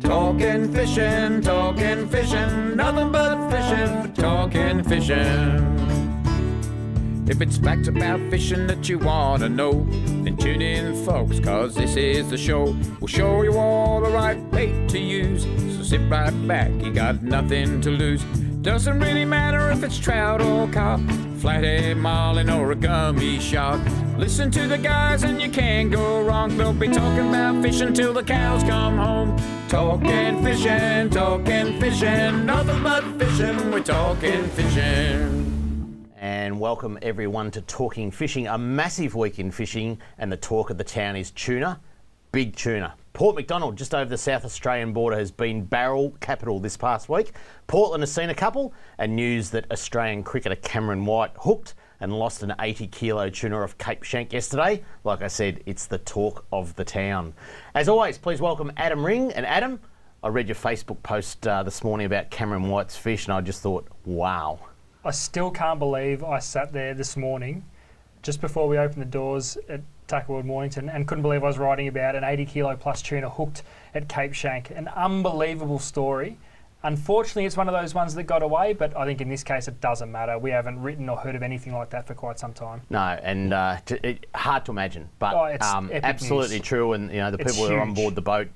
Talking fishing, nothing but fishing for talking fishing. If it's facts about fishing that you want to know, then tune in, folks, cause this is the show. We'll show you all the right bait to use, so sit right back, you got nothing to lose. Doesn't really matter if it's trout or carp, flathead, marlin or a gummy shark. Listen to the guys and you can't go wrong. They'll be talking about fishing till the cows come home. Talking fishing, nothing but fishing, we're talking fishing. And welcome everyone to Talking Fishing, a massive week in fishing, and the talk of the town is tuna, big tuna. Port Macdonald, just over the South Australian border, has been barrel capital this past week. Portland has seen a couple, and news that Australian cricketer Cameron White hooked and lost an 80-kilo tuna off Cape Shank yesterday. Like I said, it's the talk of the town. As always, please welcome Adam Ring. And Adam, I read your Facebook post this morning about Cameron White's fish, and I just thought, wow. I still can't believe I sat there this morning, just before we opened the doors at Tuckerwood, Mornington, and couldn't believe I was writing about an 80-kilo plus tuna hooked at Cape Shank. An unbelievable story. Unfortunately, it's one of those ones that got away, but I think in this case it doesn't matter. We haven't written or heard of anything like that for quite some time. No, and hard to imagine, but it's absolutely news. True. And you know the It's people who are on huge. board the boat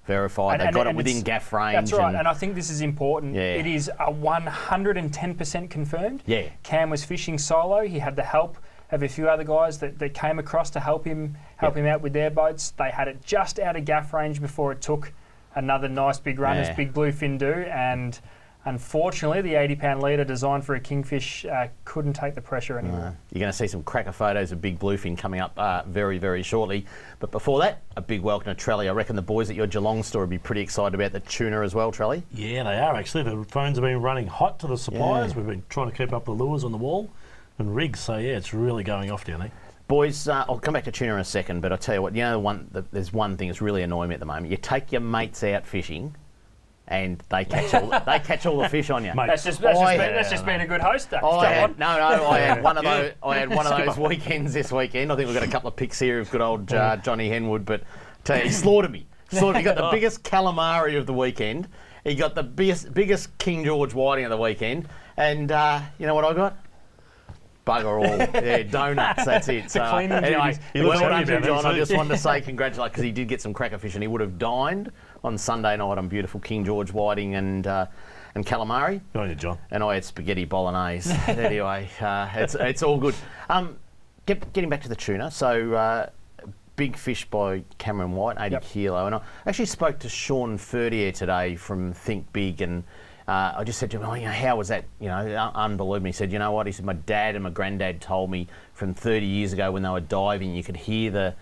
verified they got it within gaff range. That's right, and I think this is important. Yeah. It is a 110% confirmed. Yeah. Cam was fishing solo. He had the help of a few other guys that came across to help him out with their boats. They had it just out of gaff range before it took another nice big run as big bluefin do, and unfortunately the 80-pound leader designed for a kingfish couldn't take the pressure anymore. You're going to see some cracker photos of big bluefin coming up very, very shortly. But before that, a big welcome to Trelly. I reckon the boys at your Geelong store would be pretty excited about the tuna as well, Trelly. Yeah, they are actually. The phones have been running hot to the suppliers. We've been trying to keep up the lures on the wall and rigs. So yeah, it's really going off down there. Boys, I'll come back to tuna in a second, but I'll tell you what, there's one thing that's really annoying me at the moment. You take your mates out fishing and they catch all the fish on you. That's just been a good host. I had one of those weekends this weekend. I think we've got a couple of pics here of good old Johnny Henwood, but tell you, he slaughtered me. He got the biggest calamari of the weekend. He got the biggest King George whiting of the weekend, and you know what I got? Bugger all. Yeah, donuts, that's it. So anyway, well done to John. I just wanted to say congratulations, because he did get some cracker fish and he would have dined on Sunday night on beautiful King George whiting and calamari. Good on you, John. And I had spaghetti bolognese. Anyway, it's all good. Getting back to the tuna, so big fish by Cameron White, 80 kilo. And I actually spoke to Sean Ferdier today from Think Big, and I just said to him, how was that? Unbelievable. He said, you know what? He said, my dad and my granddad told me from 30 years ago when they were diving, you could hear the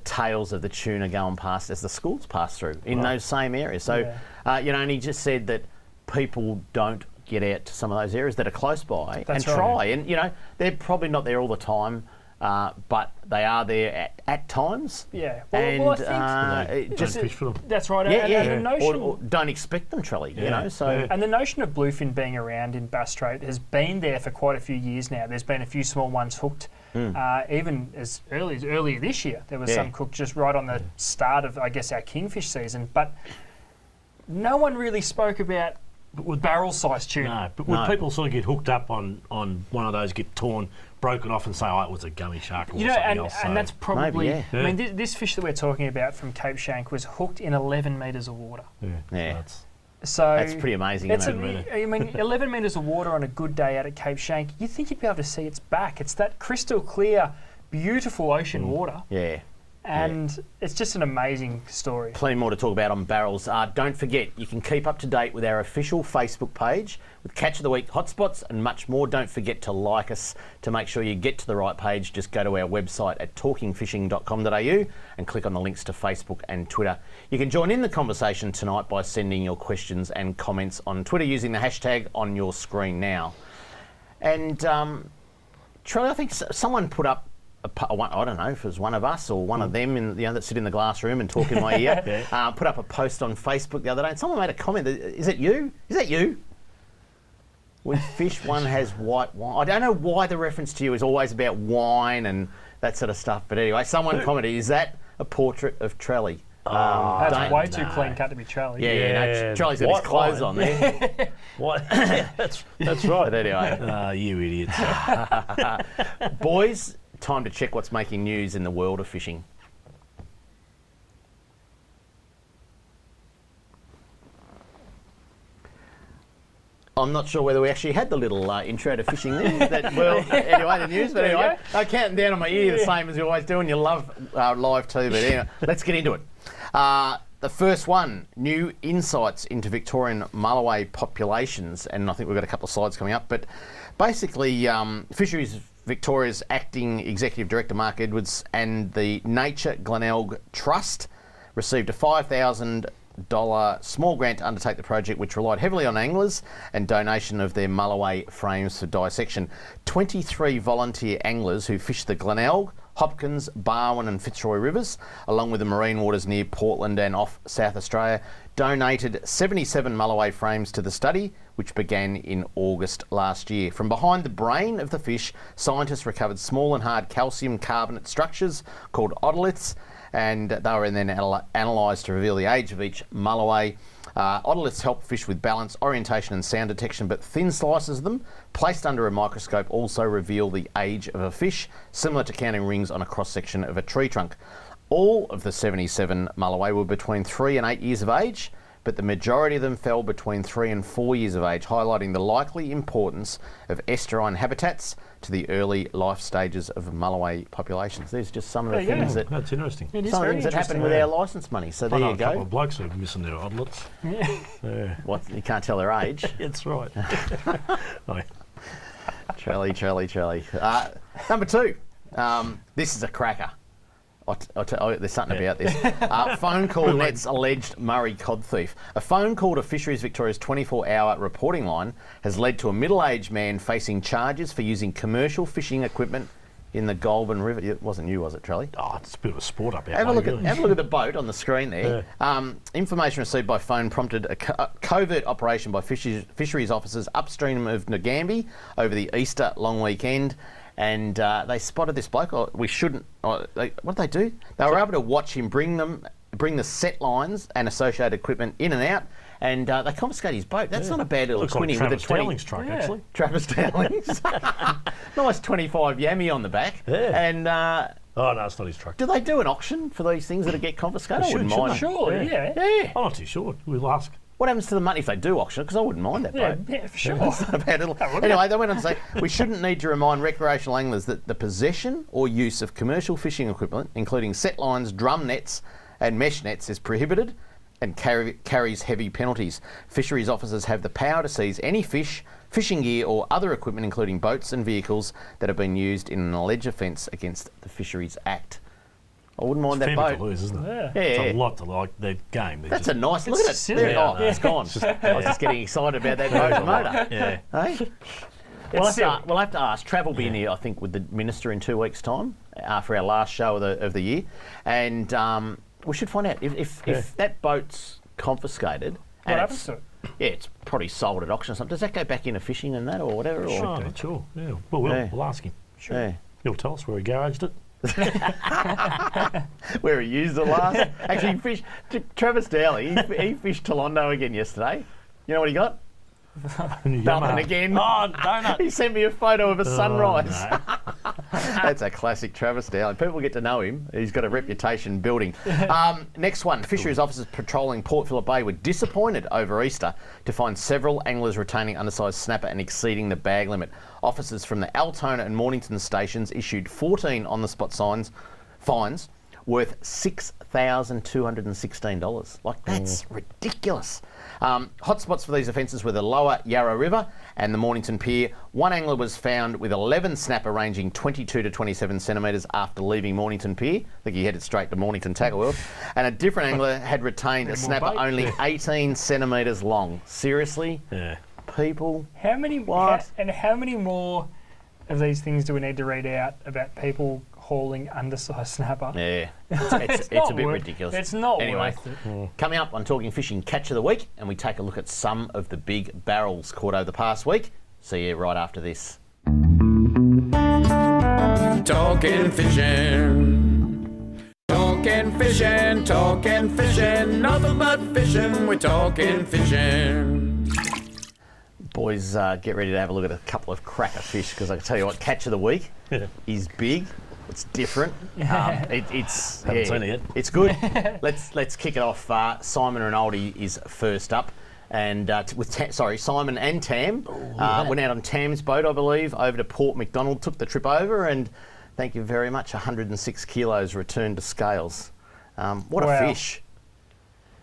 tails of the tuna going past as the schools pass through in those same areas. So, and he just said that people don't get out to some of those areas that are close by and try. And, they're probably not there all the time, but they are there at times. Yeah. Well, I think just fish for them. That's right. And the notion, or don't expect them, Trelly. And the notion of bluefin being around in Bass Strait has been there for quite a few years now. There's been a few small ones hooked, even as early as earlier this year. There was some cooked just right on the start of, I guess, our kingfish season. But no one really spoke about with barrel-sized tuna. No, but would people sort of get hooked up on one of those, get torn, broken off, and say, it was a gummy shark or something else? And that's probably... Maybe, I mean, this fish that we're talking about from Cape Shank was hooked in 11 metres of water. So that's pretty amazing, isn't it? I mean, 11 metres of water on a good day out at Cape Shank, you'd think you'd be able to see its back. It's that crystal clear, beautiful ocean water. Yeah. And it's just an amazing story. Plenty more to talk about on barrels. Don't forget, you can keep up to date with our official Facebook page with Catch of the Week hotspots and much more. Don't forget to like us to make sure you get to the right page. Just go to our website at talkingfishing.com.au and click on the links to Facebook and Twitter. You can join in the conversation tonight by sending your questions and comments on Twitter using the hashtag on your screen now. And Trelly, I think someone put up I don't know if it was one of us or one of them that sit in the glass room and talk in my ear, put up a post on Facebook the other day, and someone made a comment. Is it you? Is that you? With fish, one has white wine. I don't know why the reference to you is always about wine and that sort of stuff, but anyway, someone commented, is that a portrait of Trelly? That's way too clean cut to be Charlie. Yeah, Charlie's got his clothes on there. What? That's right. But anyway. You idiots. Boys, time to check what's making news in the world of fishing. I'm not sure whether we actually had the little intro to fishing there. Anyway, the news. But anyway, I'm counting down on my ear the same as you always do, and you love live too. But anyway, let's get into it. The first one, new insights into Victorian mulloway populations, and I think we've got a couple of slides coming up. But basically, Fisheries Victoria's Acting Executive Director Mark Edwards and the Nature Glenelg Trust received a $5,000 small grant to undertake the project, which relied heavily on anglers and donation of their mulloway frames for dissection. 23 volunteer anglers who fish the Glenelg, Hopkins, Barwon and Fitzroy rivers, along with the marine waters near Portland and off South Australia, donated 77 mulloway frames to the study, which began in August last year. From behind the brain of the fish, scientists recovered small and hard calcium carbonate structures called otoliths, and they were then analysed to reveal the age of each mulloway. Otoliths help fish with balance, orientation and sound detection, but thin slices of them, placed under a microscope, also reveal the age of a fish, similar to counting rings on a cross-section of a tree trunk. All of the 77 mulloway were between 3 and 8 years of age, but the majority of them fell between 3 and 4 years of age, highlighting the likely importance of estuarine habitats to the early life stages of mulloway populations. These are just some of the things that That's interesting. some of the things that happen with our licence money. So there I know you a couple go. of blokes who are missing their odlets. Yeah. What, you can't tell their age. That's right. Oh, Charlie. Number 2. This is a cracker. There's something about this. Phone call nets alleged Murray cod thief. A phone call to Fisheries Victoria's 24-hour reporting line has led to a middle-aged man facing charges for using commercial fishing equipment in the Goulburn River. It wasn't you, was it, Charlie? Oh, it's a bit of a sport up here. Have a look at the boat on the screen there. Information received by phone prompted a covert operation by fisheries officers upstream of Ngambie over the Easter long weekend. And they spotted this bloke. What did they do? They were able to watch him bring the set lines and associated equipment in and out, and they confiscated his bote. That's not a bad little Looks twinny like with a Travis Darling's truck, actually. Travis Darling's. Nice 25 yammy on the back. Yeah. And Oh, no, it's not his truck. do they do an auction for these things that get confiscated? I wouldn't mind. Surely, yeah. Yeah. I'm not too sure. We'll ask. What happens to the money if they do auction it? Because I wouldn't mind that boat. Yeah, for sure. It's not a bad little... Anyway, they went on to say, we shouldn't need to remind recreational anglers that the possession or use of commercial fishing equipment, including set lines, drum nets and mesh nets, is prohibited and carries heavy penalties. Fisheries officers have the power to seize any fish, fishing gear or other equipment, including boats and vehicles, that have been used in an alleged offence against the Fisheries Act. I wouldn't mind that Fair boat. bit to lose, isn't it? Yeah. It's a lot to like the game. That's a nice... Look at it. silly. There, Yeah, it's gone. I was just getting excited about that motor. Yeah. Hey? We'll have to ask. Trav will be in here, I think, with the Minister in 2 weeks' time for our last show of the year. And we should find out if that boat's confiscated. What happens to it? Yeah, it's probably sold at auction or something. Does that go back into fishing and that or whatever? Or? Sure, not sure. Yeah. Well, we'll ask him. Sure. Yeah. He'll tell us where he garaged it. Where he used it last. Actually, Travis Dowley, he fished Tolondo again yesterday. You know what he got? Nothing again. Oh, donut. He sent me a photo of a sunrise. No. That's a classic Travis Dowley. People get to know him. He's got a reputation building. Next one. Fisheries officers patrolling Port Phillip Bay were disappointed over Easter to find several anglers retaining undersized snapper and exceeding the bag limit. Officers from the Altona and Mornington stations issued 14 on-the-spot fines worth $6,216. Like, that's ridiculous. Hotspots for these offences were the lower Yarra River and the Mornington Pier. One angler was found with 11 snapper ranging 22 to 27 centimetres after leaving Mornington Pier. I think he headed straight to Mornington Tackle World. And a different angler had retained a snapper only 18 centimetres long. Seriously? Yeah. People. How many more of these things do we need to read out about people hauling undersized snapper? Yeah, it's a bit ridiculous. It's not anyway, worth it. Coming up on Talking Fishing Catch of the Week, and we take a look at some of the big barrels caught over the past week. See you right after this. Talking fishing. Talking talking fishing, nothing but fishing, we're talking fishing. Boys, get ready to have a look at a couple of cracker fish, because I can tell you what, catch of the week is big. It's different. It's Haven't seen it yet. It's good. Let's kick it off. Simon Rinaldi is first up, and Simon and Tam went out on Tam's boat, I believe, over to Port Macdonald, took the trip over, and thank you very much. 106 kilos returned to scales. What a fish!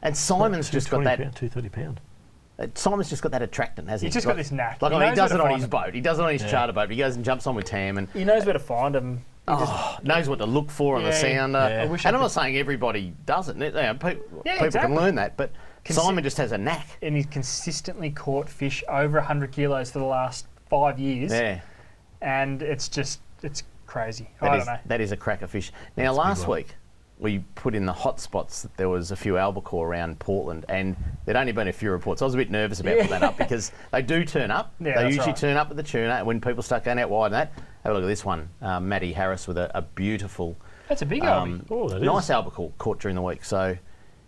And Simon's just got that 230 pound. Simon's just got that attractant, hasn't he? He's just got this knack. Like, he does it on his boat. He does it on his charter boat. But he goes and jumps on with Tam, and he knows where to find them. Knows what to look for on the sounder. Yeah. And I'm not saying everybody does it. People can learn that, but Simon just has a knack. And he's consistently caught fish over 100 kilos for the last 5 years. Yeah. And it's crazy. I don't know. That is a cracker fish. Now, last week, we put in the hot spots that there was a few albacore around Portland, and there'd only been a few reports. I was a bit nervous about putting that up, because they do turn up. Yeah, they usually turn up with the tuna, and when people start going out wide and that, have a look at this one. Matty Harris with a beautiful... That's a big albie. Nice albacore caught during the week, so...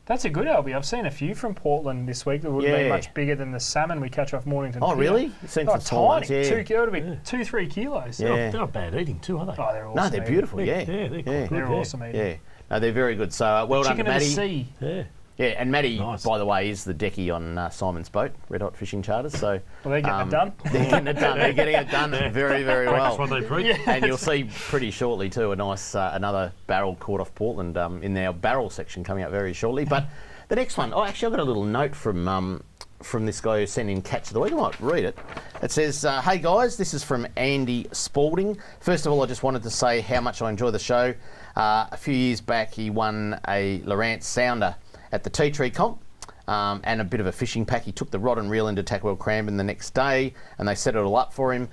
That's a good albie. I've seen a few from Portland this week that would be much bigger than the salmon we catch off Mornington. Oh, really? You've seen some small ones, yeah. 2-3 kilos. Yeah. They're not bad eating too, are they? Oh, they're awesome. No, they're beautiful, They're awesome eating. Yeah. No, they're very good. So, well done to Matty. Sea. Yeah, and Matty, by the way, is the decky on Simon's boat, Red Hot Fishing Charters. So, well, they're getting it done. They're getting it done. They're getting it done very, very well. That's what they preach. And you'll see pretty shortly too a nice another barrel caught off Portland in our barrel section coming up very shortly. But the next one, actually, I've got a little note from this guy who sent in Catch of the Week. I might read it. It says, "Hey guys, this is from Andy Spalding. First of all, I just wanted to say how much I enjoy the show. A few years back, he won a Lowrance sounder at the Tea Tree Comp, and a bit of a fishing pack. He took the rod and reel into Tackwell Cranbourne the next day, and they set it all up for him.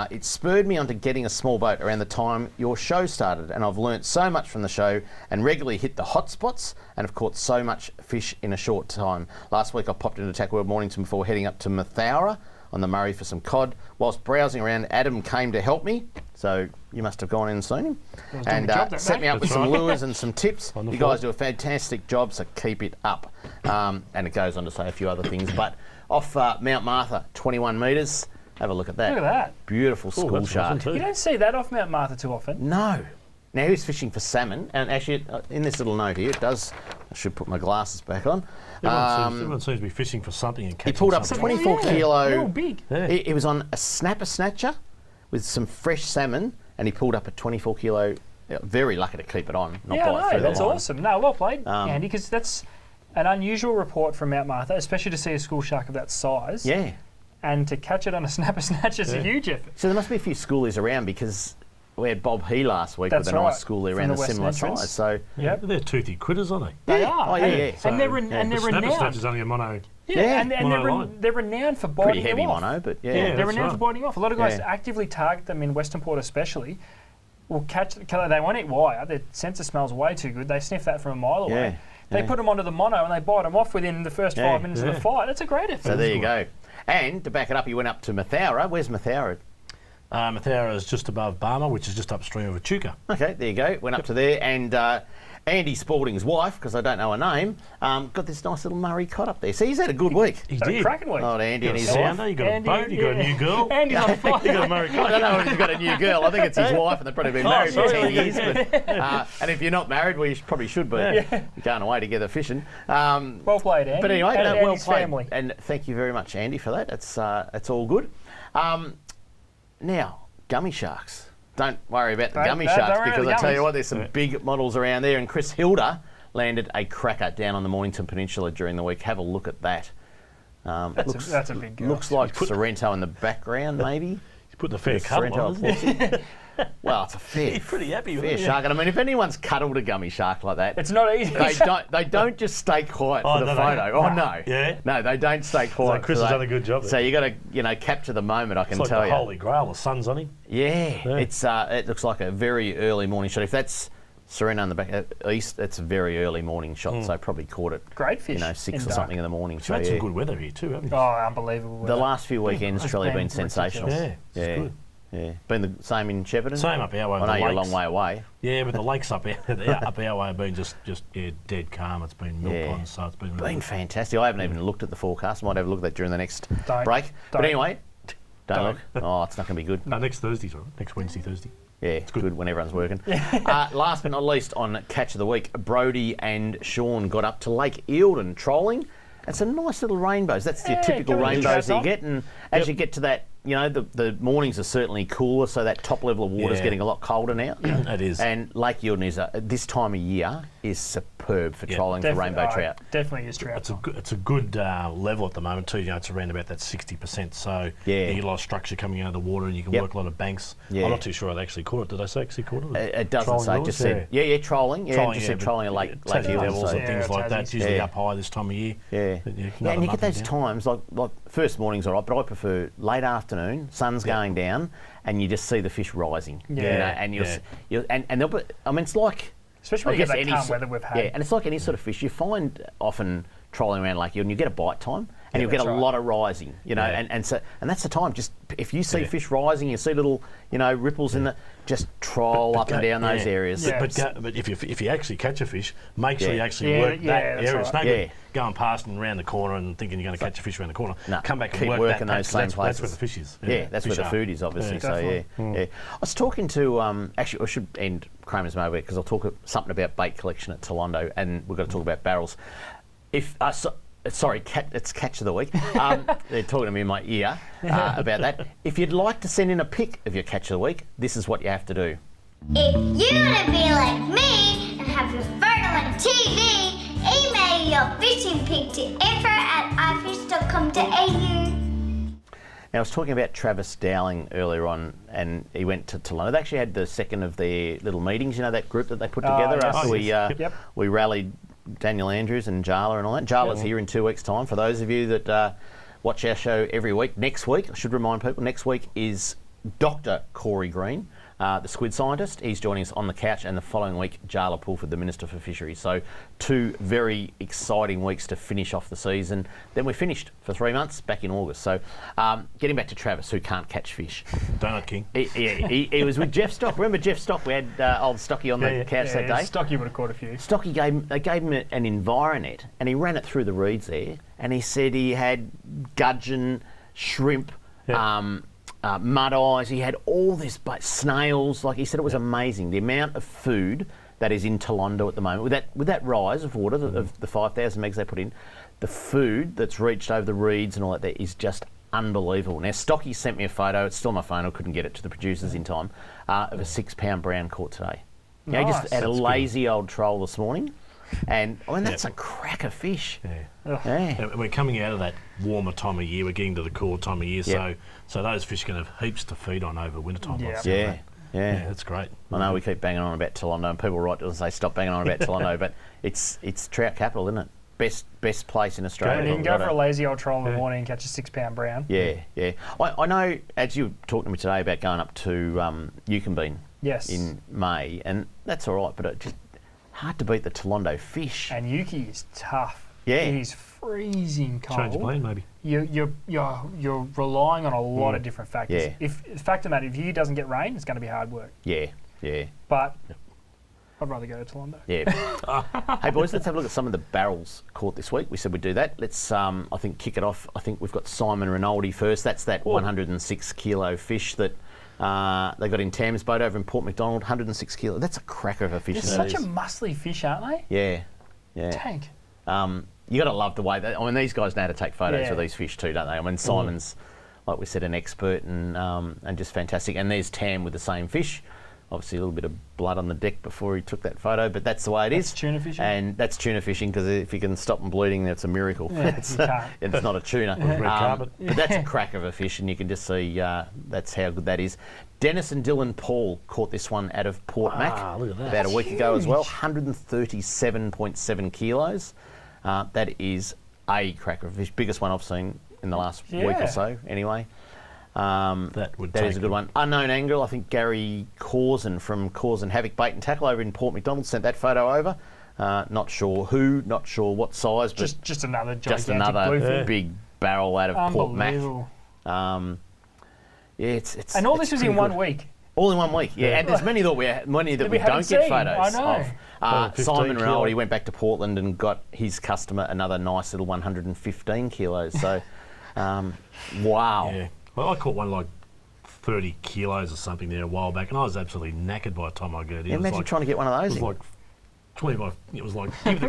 It spurred me onto getting a small boat around the time your show started, and I've learnt so much from the show and regularly hit the hot spots and have caught so much fish in a short time. Last week I popped into Tackwell Mornington before heading up to Mathara on the Murray for some cod. Whilst browsing around, Adam came to help me, so you must have gone in and seen him, and set me up with some lures and some tips. You guys do a fantastic job, so keep it up." And it goes on to say a few other things, but off Mount Martha, 21 metres. Have a look at that. Look at that. Beautiful school shark. You don't see that off Mount Martha too often. No. Now he was fishing for salmon, and actually in this little note here, it does... I should put my glasses back on. Everyone seems to be fishing for something and catching He pulled up something. 24 kilo... They're all big. He was on a snapper snatcher with some fresh salmon, and he pulled up a 24 kilo... Very lucky to keep it on, not bite through that's the line. awesome. No, well played, Andy, because that's an unusual report from Mount Martha, especially to see a school shark of that size. Yeah. And to catch it on a snapper snatch is a huge effort. So there must be a few schoolies around, because we had Bob He last week with a nice schoolie around a similar size. So they're toothy critters, aren't they? They are. Oh, yeah. And they're renowned. Snapper snatch is only a mono. And they're renowned for biting pretty heavy off. mono, but They're renowned for biting off. A lot of guys actively target them in Western Port, especially. Will catch. They won't eat wire. Their sense of smells way too good. They sniff that from a mile away. They put them onto the mono and they bite them off within the first 5 minutes of the fight. That's a great effort. So there you go. And to back it up, you went up to Mathara. Where's Mathara? Mathara is just above Barmer, which is just upstream of Echuca. Okay, there you go. Went up to there, and Andy Spalding's wife, because I don't know her name, got this nice little Murray cod up there. So he's had a good week. He did. Cracking week. Oh, Andy and his sounder, wife. you got a boat, you got a new girl. Andy's on fire. You got a Murray cod. I don't know if he's got a new girl. I think it's his wife, and they've probably been married for 10 years. But, and if you're not married, well, you probably should be. You're going away together fishing. Well played, Andy. But anyway, and well Andy's played. family. And thank you very much, Andy, for that. It's all good. Now, gummy sharks. Don't worry about the gummy sharks, because I tell you what, there's some big models around there. And Chris Hilda landed a cracker down on the Mornington Peninsula during the week. Have a look at that. That's a big girl. Looks like Sorrento in the background, maybe. He's putting a fair cut on, isn't he? Well, it's a fair, He's pretty happy with fair it. shark. And I mean, if anyone's cuddled a gummy shark like that, It's not easy. they don't just stay quiet for the do they? photo. Oh no, Yeah? No, they don't stay quiet. So Chris for has that. done a good job there. So you got to capture the moment. I can It's like tell the you. Holy Grail, the sun's on him. Yeah, it's it looks like a very early morning shot. If that's Serena in the back east, it's a very early morning shot. So probably caught it. Great fish. 6 or something in the morning. We've So had some good weather here too, haven't we? Oh, unbelievable. the last few weekends It's truly been been sensational. Yeah, it's good. Yeah. Been the same in Shepparton? Same up our way. I know the you're a lakes. long way away. Yeah, but the lakes up our way have been just dead calm. It's been mill ponds, so it's been really Fantastic. I haven't even looked at the forecast. I might have a look at that during the next break. But Don't. anyway, don't look. Oh, it's not going to be good. No, next Thursday's all right. Next Wednesday, Thursday. Yeah, it's good when everyone's working. Last but not least, on Catch of the Week, Brodie and Sean got up to Lake Eildon trolling. And some nice little rainbows. That's your typical rainbows that you get. And as you get to that, you know, the mornings are certainly cooler, so that top level of water is getting a lot colder now. It is. And Lake Eildon is this time of year is superb for trolling for rainbow trout. Definitely is trout. It's a good level at the moment too. You know, it's around about that 60%. So you get a lot of structure coming out of the water, and you can work a lot of banks. Yeah. I'm not too sure they actually caught it. Did they say actually caught it? It doesn't say. It just said trolling. Yeah, just said trolling at Lake Eildon. Levels and things like that. It's usually up high this time of year. Yeah, and you get those times like first morning's all right, but I prefer late afternoon. Sun's going down, and you just see the fish rising. Yeah. You know, and they'll be, I mean, it's like. Especially when you get that calm weather we've had. Yeah, and it's like any sort of fish. You find often trolling around Lake Eildon, you get a bite time, and you'll get a lot of rising. You know, and that's the time. Just if you see fish rising, you see little ripples in the, just troll up and down those areas. Yeah. But if you actually catch a fish, make sure you actually work that area. Right. It's no good going past and around the corner and thinking you're going to catch a fish around the corner. No, come back and keep work working that those same places. That's where the fish is. Yeah, that's where the food is, obviously. I was talking to actually, I should end Kramer's Mower because I'll talk something about bait collection at Tolondo, and we've got to talk about barrels. Sorry, it's Catch of the Week. They're talking to me in my ear about that. If you'd like to send in a pic of your Catch of the Week, this is what you have to do. If you want to be like me and have your photo on TV, email your fishing pic to info@ifish.com.au. Now, I was talking about Travis Dowling earlier on, and he went to Tolondo. They actually had the second of their little meetings, you know, that group that they put together after we rallied Daniel Andrews and Jarla and all that. Jarla's here in 2 weeks' time. For those of you that watch our show every week, next week, I should remind people, next week is Dr. Corey Green, the squid scientist. He's joining us on the couch, and the following week, Jarla Pulford, the Minister for Fisheries. So 2 very exciting weeks to finish off the season. Then we're finished for 3 months, back in August. So getting back to Travis, who can't catch fish. Donut King. He was with Jeff Stock. Remember Jeff Stock? We had old Stocky on the couch that day. Stocky would have caught a few. Stocky gave him an environet, and he ran it through the reeds there, and he said he had gudgeon, shrimp, mud eyes. He had all this, but snails. Like he said, it was amazing the amount of food that is in Tolondo at the moment. With that rise of water, of the 5,000 megs they put in, the food that's reached over the reeds and all that there is just unbelievable. Now, Stocky sent me a photo. It's still on my phone. I couldn't get it to the producers in time. Of a 6-pound brown caught today. He just had a lazy old troll this morning. And I mean, that's a cracker fish. And we're coming out of that warmer time of year. We're getting to the cooler time of year, so those fish are going to have heaps to feed on over winter time. Yeah, that's great. I know we keep banging on about Tolondo, and people write to us and say stop banging on about Tolondo, but it's trout capital, isn't it? Best place in Australia. You can go for a lazy old troll in the morning and catch a 6-pound brown. Yeah. I know, as you were talking to me today about going up to Yukonbean in May, and that's all right, but it just hard to beat the Tolondo fish. And Yuki is tough. Yeah. He's freezing cold. Change the plane, maybe. You're relying on a lot of different factors. Yeah. If the fact of the matter, if Yuki doesn't get rain, it's going to be hard work. Yeah. But I'd rather go to Tolondo. Yeah. Hey boys, let's have a look at some of the barrels caught this week. We said we'd do that. Let's I think kick it off. I think we've got Simon Rinaldi first. That's that 106 kilo fish that they got in Tam's boat over in Port Macdonald. 106 kilo. That's a cracker of a fish. They're such a muscly fish, aren't they? Yeah. Tank. You got to love the way that. I mean, these guys know how to take photos of these fish too, don't they? I mean, Simon's, like we said, an expert and just fantastic. And there's Tam with the same fish. Obviously, a little bit of blood on the deck before he took that photo, but that's the way it is. That's tuna fishing? And that's tuna fishing, because if you can stop them bleeding, that's a miracle. Yeah, it's not a tuna. But that's a crack of a fish, and you can just see that's how good that is. Dennis and Dylan Paul caught this one out of Port Mac look at that. about a week ago as well. 137.7 kilos. That is a cracker of a fish. Biggest one I've seen in the last week or so, anyway. That is a good one. Unknown angler, I think Gary Corson from Corson Havoc Bait and Tackle over in Port Macdonald sent that photo over. Not sure who, not sure what size, but just another gigantic just another bluefin. big barrel out of Port Mac. Yeah, it's And all it's this was in pretty 1 good. week. All in 1 week, yeah. And there's many that we we don't haven't get seen. photos I know. of. 15 Simon kilo. Rowell, he went back to Portland and got his customer another nice little 115 kilos. So, wow. Yeah. Well, I caught one like 30 kilos or something there a while back, and I was absolutely knackered by the time I got it. Yeah, imagine trying to get one of It those was in. like 25. It was like. I don't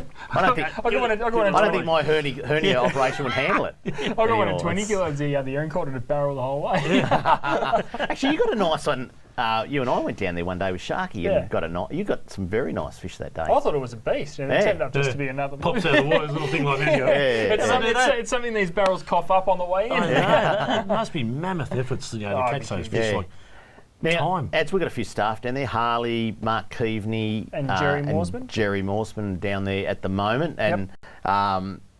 think. I got I don't think my hernia operation would handle it. I got one Anymore. at 20 kilos the other year and caught it a barrel the whole way. Actually, you got a nice one. You and I went down there one day with Sharky Yeah. and you got some very nice fish that day. I thought it was a beast, and it Yeah. turned up just to be another. Pops out of the water, this little thing like this. You go, It's something these barrels cough up on the way in. I know. It must be mammoth efforts, to catch those fish. Yeah. Like, Now, time. Ads, we've got a few staff down there. Harley, Mark Keaveney, And Jerry Morsman. Jerry Morsman down there at the moment. And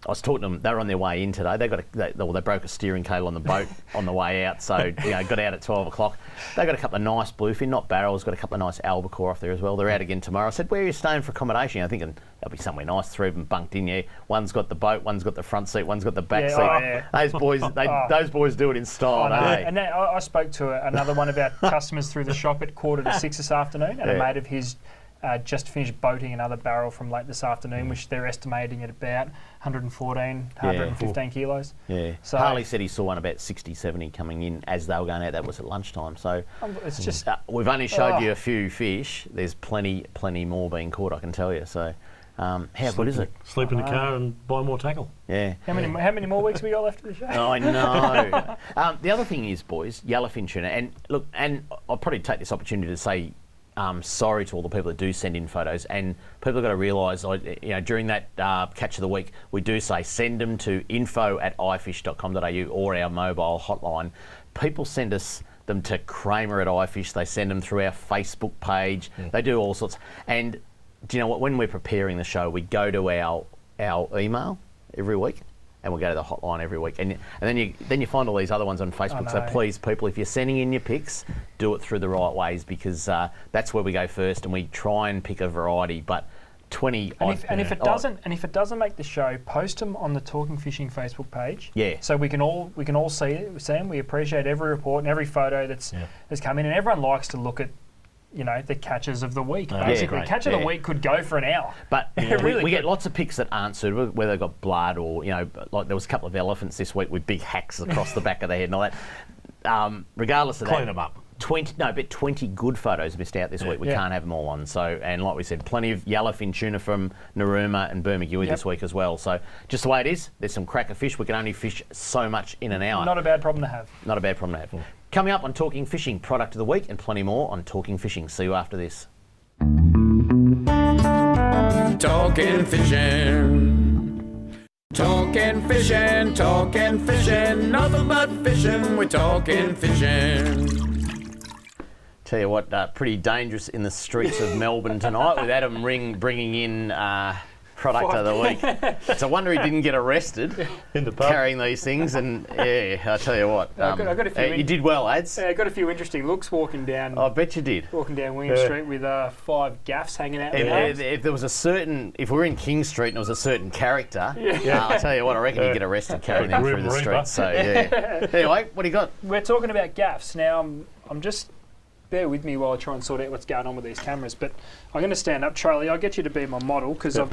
I was talking to them. They were on their way in today. They broke a steering cable on the boat on the way out. So got out at 12 o'clock. They got a couple of nice bluefin, not barrels. Got a couple of nice albacore off there as well. They're out again tomorrow. I said, "Where are you staying for accommodation?" I'm thinking that'll be somewhere nice. 3 of them bunked in. Yeah, one's got the boat, one's got the front seat, one's got the back seat. Those boys, those boys do it in style, don't they? And I spoke to another one of our customers through the shop at 5:45 this afternoon, and a mate of his just finished boating another barrel from late this afternoon, which they're estimating at about 114, 115 kilos. Yeah. So Harley said he saw one about 60, 70 coming in as they were going out. That was at lunchtime. So it's just we've only showed you a few fish. There's plenty more being caught, I can tell you. So how good is it? Sleep in the car and buy more tackle. Yeah. how many more weeks we got left of the show? I know. The other thing is, boys, yellowfin tuna. And look, and I'll probably take this opportunity to say sorry to all the people that do send in photos, and people have got to realise, during that catch of the week, we do say send them to info@ifish.com.au or our mobile hotline. People send us them to Kramer at iFish. They send them through our Facebook page. They do all sorts. And do you know what? When we're preparing the show, we go to our email every week. And we'll go to the hotline every week, and then you find all these other ones on Facebook. So please, people, if you're sending in your pics, do it through the right ways, because that's where we go first, and we try and pick a variety. But 20. And if it doesn't make the show, post them on the Talking Fishing Facebook page. Yeah. So we can all see them. We appreciate every report and every photo that's come in, and everyone likes to look at the catches of the week. Basically, catch of the week could go for an hour. But we get lots of pics that aren't suitable, where they've got blood, or like there was a couple of elephants this week with big hacks across the back of their head and all that. Regardless of Clean that, them up. 20 good photos missed out this week. We can't have them all on. So, and like we said, plenty of yellowfin tuna from Narooma and Bermagui this week as well. So, just the way it is, there's some cracker fish. We can only fish so much in an hour. Not a bad problem to have. Not a bad problem to have. Coming up on Talking Fishing, product of the week, and plenty more on Talking Fishing. See you after this. Talking fishing. Talking fishing, talking fishing. Nothing but fishing, we're talking fishing. Tell you what, pretty dangerous in the streets of Melbourne tonight with Adam Ring bringing in product of the week. It's a wonder he didn't get arrested in the pub carrying these things. And I tell you what, I got a few you did well, Ads. I got a few interesting looks walking down. I bet you did. Walking down William Street with 5 gaffs hanging out. If there was if we were in King Street and there was a certain character, I tell you what, I reckon you'd get arrested carrying them through the street. So anyway, what do you got? We're talking about gaffs now. I'm just. Bear with me while I try and sort out what's going on with these cameras. But I'm going to stand up, Charlie. I'll get you to be my model, because I've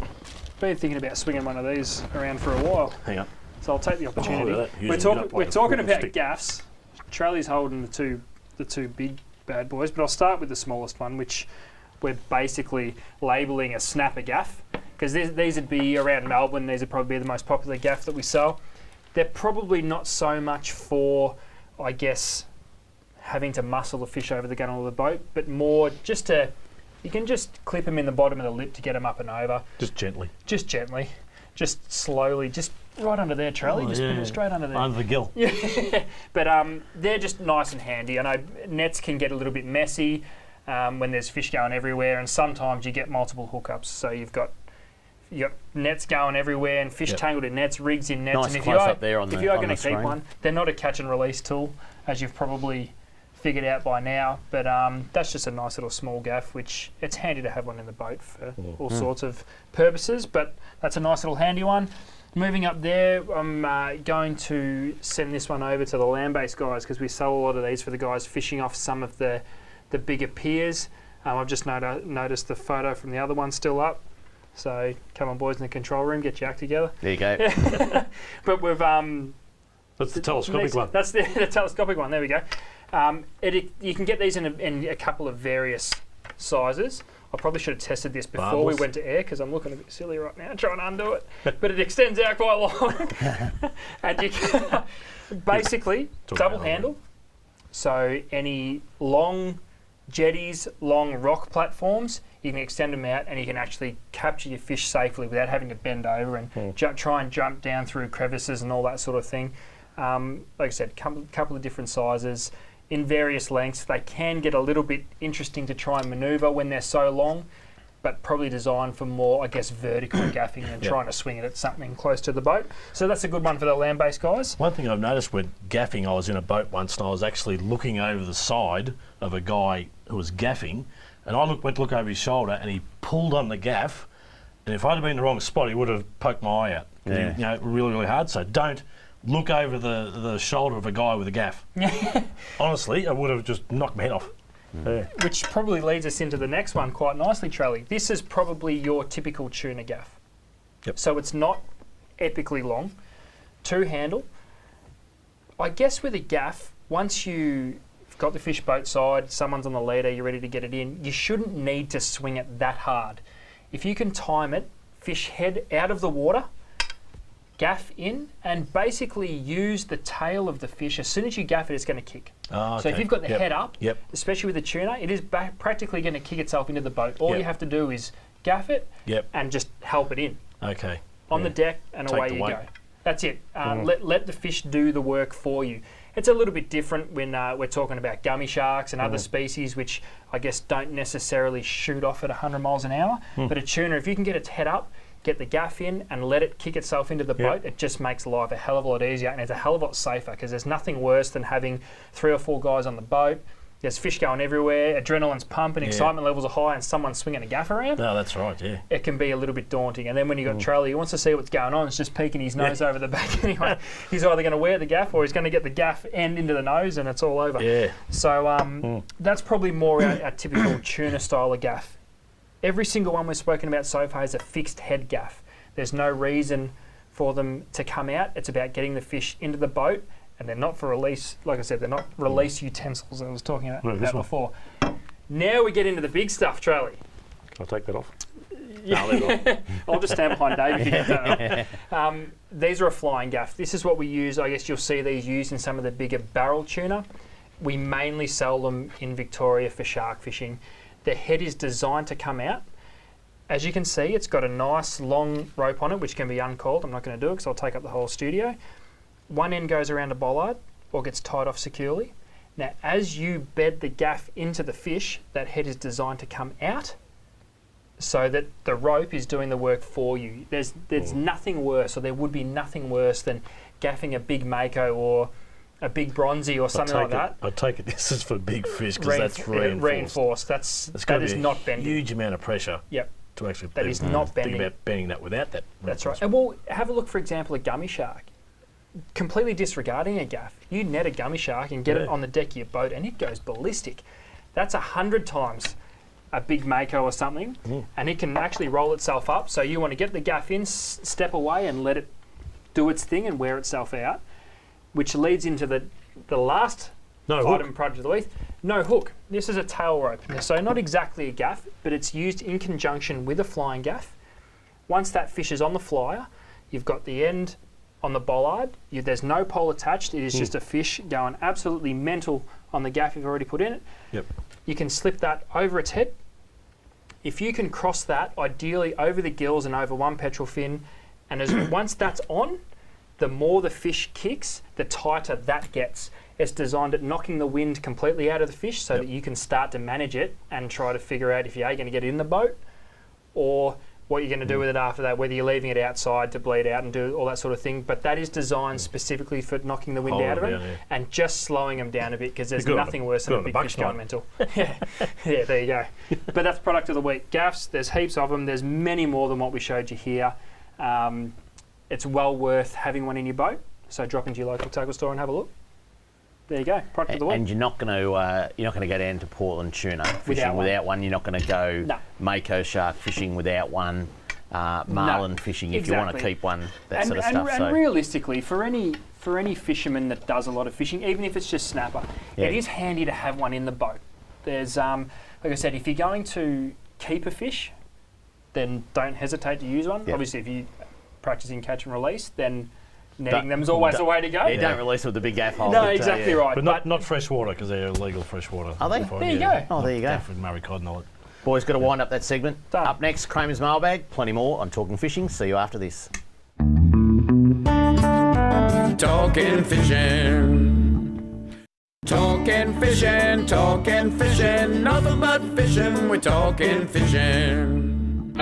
been thinking about swinging one of these around for a while. Hang on. So I'll take the opportunity. We're talking about gaffs. Charlie's holding the two big bad boys, but I'll start with the smallest one, which we're basically labelling a snapper gaff, because these would be around Melbourne. These would probably be the most popular gaff that we sell. They're probably not so much for, I guess, having to muscle the fish over the gunnel of the boat, but more just you can just clip them in the bottom of the lip to get them up and over. Just gently. Just slowly, just right under there, Charlie. Put them straight under there. Under the gill. Yeah, but they're just nice and handy. I know nets can get a little bit messy when there's fish going everywhere, and sometimes you get multiple hookups. So you've got nets going everywhere and fish tangled in nets, rigs in nets. Nice and close up there on if you are going to keep screen. one, they're not a catch and release tool, as you've probably figured out by now, but that's just a nice little small gaff, which it's handy to have one in the boat for all sorts of purposes, but that's a nice little handy one. Moving up there, I'm going to send this one over to the land-based guys because we sell a lot of these for the guys fishing off some of the bigger piers. I've just noticed the photo from the other one still up. So come on, boys, in the control room, get your act together. There you go. But we've That's the telescopic one. That's the telescopic one. There we go. You can get these in a couple of various sizes. I probably should have tested this before we went to air because I'm looking a bit silly right now trying to undo it. But it extends out quite long. And you can basically double handle. So any long jetties, long rock platforms, you can extend them out and you can actually capture your fish safely without having to bend over and try and jump down through crevices and all that sort of thing. Like I said, couple of different sizes in various lengths. They can get a little bit interesting to try and manoeuvre when they're so long, but probably designed for more, I guess, vertical gaffing and trying to swing it at something close to the boat. So that's a good one for the land-based guys. One thing I've noticed with gaffing, I was in a boat once and I was actually looking over the side of a guy who was gaffing, and I went to look over his shoulder and he pulled on the gaff, and if I'd have been in the wrong spot, he would have poked my eye out. Yeah. Really, really hard. So don't look over the shoulder of a guy with a gaff. Honestly, I would have just knocked my head off. Yeah. Which probably leads us into the next one quite nicely, Trelly. This is probably your typical tuna gaff. Yep. So it's not epically long. Two handle. I guess with a gaff, once you've got the fish boat side, someone's on the leader, you're ready to get it in, you shouldn't need to swing it that hard. If you can time it, fish head out of the water, gaff in, and basically use the tail of the fish. As soon as you gaff it, it's going to kick. Oh, okay. So if you've got the head up, Yep. especially with the tuna, it is practically going to kick itself into the boat. All you have to do is gaff it and just help it in. Okay. On the deck, and Take away the you weight. go. That's it. Let the fish do the work for you. It's a little bit different when we're talking about gummy sharks and other species, which I guess don't necessarily shoot off at 100 miles an hour. But a tuna, if you can get its head up, get the gaff in and let it kick itself into the boat, it just makes life a hell of a lot easier and it's a hell of a lot safer because there's nothing worse than having 3 or 4 guys on the boat. There's fish going everywhere, adrenaline's pumping, excitement levels are high, and someone's swinging a gaff around. No, that's right, yeah. It can be a little bit daunting. And then when you've got Charlie, he wants to see what's going on, it's just peeking his nose over the back anyway. He's either going to wear the gaff or he's going to get the gaff end into the nose and it's all over. Yeah. So that's probably more our typical tuna style of gaff. Every single one we've spoken about so far is a fixed head gaff. There's no reason for them to come out. It's about getting the fish into the boat, and they're not for release. Like I said, they're not release utensils I was talking about before. Now we get into the big stuff, Charlie. Can I take that off? Yeah. I'll just stand behind Dave if you get that off. These are a flying gaff. This is what we use. I guess you'll see these used in some of the bigger barrel tuna. We mainly sell them in Victoria for shark fishing. The head is designed to come out. As you can see, it's got a nice long rope on it, which can be uncoiled. I'm not going to do it because I'll take up the whole studio. One end goes around a bollard or gets tied off securely. Now, as you bed the gaff into the fish, that head is designed to come out so that the rope is doing the work for you. There's nothing worse, or there would be nothing worse than gaffing a big mako or a big bronzy or something like that. I take it this is for big fish because that's reinforced. That is not bending. Huge amount of pressure. Yep. To actually that is not bending. Think about bending that without that. That's right. And we'll have a look, for example, a gummy shark. Completely disregarding a gaff. You net a gummy shark and get it on the deck of your boat and it goes ballistic. That's 100 times a big mako or something, and it can actually roll itself up. So you want to get the gaff in, step away and let it do its thing and wear itself out, which leads into the last item prior to the leaf. No hook. This is a tail rope. So not exactly a gaff, but it's used in conjunction with a flying gaff. Once that fish is on the flyer, you've got the end on the bollard. There's no pole attached. It is just a fish going absolutely mental on the gaff you've already put in it. Yep. You can slip that over its head. If you can cross that, ideally over the gills and over one petrel fin, and once that's on, the more the fish kicks, the tighter that gets. It's designed at knocking the wind completely out of the fish so that you can start to manage it and try to figure out if you are going to get it in the boat or what you're going to do with it after that, whether you're leaving it outside to bleed out and do all that sort of thing. But that is designed specifically for knocking the wind out of them and just slowing them down a bit because there's nothing worse than a big fish going mental. Yeah, there you go. But that's product of the week. Gaffs, there's heaps of them. There's many more than what we showed you here. it's well worth having one in your boat. So drop into your local tackle store and have a look. There you go, product of the week. And you're not going to go down to Portland tuna fishing without one. You're not going to go mako shark fishing without one. Marlin fishing if you want to keep one, sort of stuff. And realistically, for any fisherman that does a lot of fishing, even if it's just snapper, it is handy to have one in the boat. There's, like I said, if you're going to keep a fish, then don't hesitate to use one. Yep. Obviously, if you're practicing catch and release, then netting them's always the way to go. Yeah, don't release it with the big gaff hole. No, exactly right. But not fresh water, because they're illegal fresh water. Are they? There you go. Oh, there you go. Gaff with Murray cod and all it. Boys, got to wind up that segment. Done. Up next, Kramer's Mailbag. Plenty more on Talking Fishing. See you after this. Talking fishing. Talking fishing, nothing but fishing, we're talking fishing.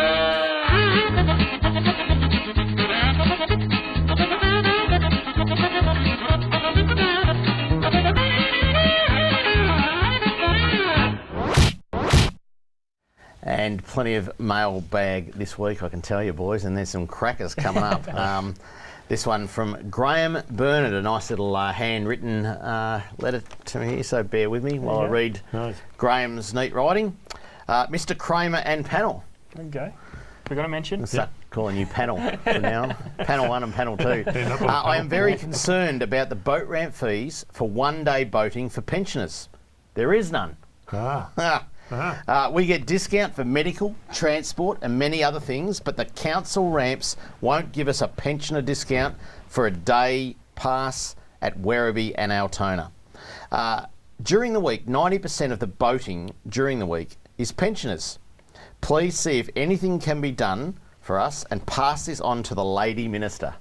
And plenty of mailbag this week, I can tell you, boys, and there's some crackers coming up. This one from Graham Burnett, a nice little handwritten letter to me here, so bear with me while I read Graham's neat writing. Mr. Kramer and panel. There you go. Forgot to mention. I'll start calling you panel from now on. Panel 1 and panel 2. I am very concerned about the boat ramp fees for one-day boating for pensioners. There is none. We get discount for medical, transport and many other things, but the council ramps won't give us a pensioner discount for a day pass at Werribee and Altona. During the week, 90% of the boating during the week is pensioners. Please see if anything can be done for us and pass this on to the Lady Minister.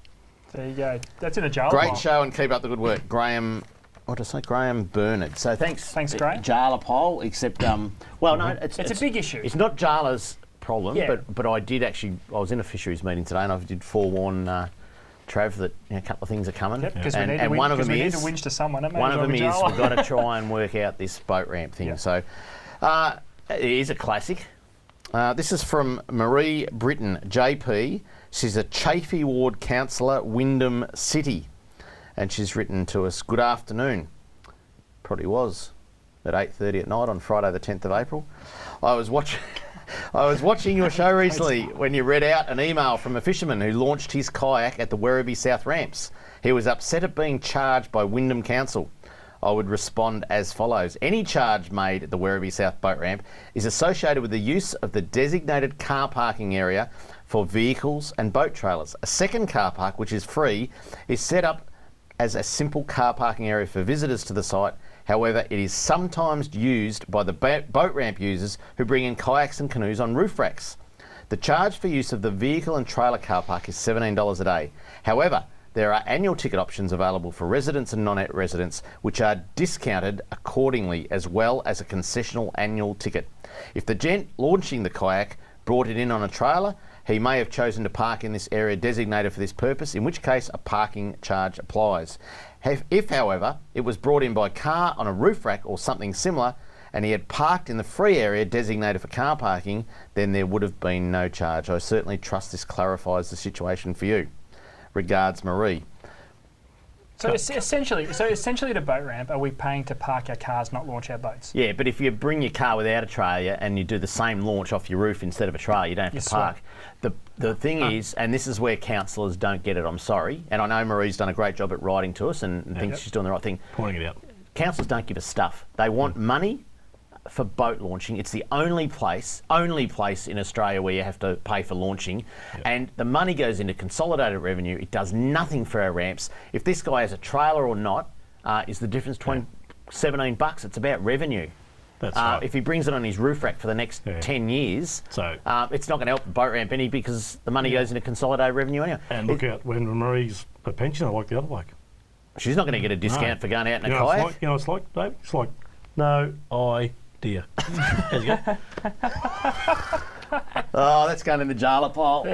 There you go. That's in a jar. Great show and keep up the good work. Graham Burnett. So thanks. Thanks, Graham. Jarla poll, except, no, it's a big issue. It's not Jarla's problem, but I was in a fisheries meeting today and I did forewarn Trav that a couple of things are coming. Yep, because one of them we need to winch to someone. One of them is we've got to try and work out this boat ramp thing. Yep. So it is a classic. This is from Marie Britton, JP. She's a Chafee Ward councillor, Wyndham City. And she's written to us, good afternoon. Probably was at 8:30 at night on Friday the 10th of April. I was watching your show recently when you read out an email from a fisherman who launched his kayak at the Werribee South Ramps. He was upset at being charged by Wyndham Council. I would respond as follows. Any charge made at the Werribee South Boat Ramp is associated with the use of the designated car parking area for vehicles and boat trailers. A second car park, which is free, is set up as a simple car parking area for visitors to the site. However, it is sometimes used by the boat ramp users who bring in kayaks and canoes on roof racks. The charge for use of the vehicle and trailer car park is $17 a day. However, there are annual ticket options available for residents and non-residents, which are discounted accordingly, as well as a concessional annual ticket. If the gent launching the kayak brought it in on a trailer, he may have chosen to park in this area designated for this purpose, in which case a parking charge applies. If, however, it was brought in by car on a roof rack or something similar, and he had parked in the free area designated for car parking, then there would have been no charge. I certainly trust this clarifies the situation for you. Regards, Marie. So essentially, at a boat ramp, are we paying to park our cars, not launch our boats? Yeah, but if you bring your car without a trailer and you do the same launch off your roof instead of a trailer, you don't have to park. The thing is, and this is where councillors don't get it, I'm sorry, and I know Marie's done a great job at writing to us and thinks she's doing the right thing. Pointing it out. Councillors don't give us stuff. They want money for boat launching. It's the only place in Australia where you have to pay for launching, and the money goes into consolidated revenue. It does nothing for our ramps. If this guy has a trailer or not is the difference between $17. It's about revenue. That's right. If he brings it on his roof rack for the next 10 years, so it's not going to help the boat ramp any because the money goes into consolidated revenue anyway. And look out when Marie's a pensioner like the other bloke. She's not going to get a discount for going out in a kayak. You know what it's like, Dave? It's like, no idea. There you go. Oh, that's going in the Jarla pile.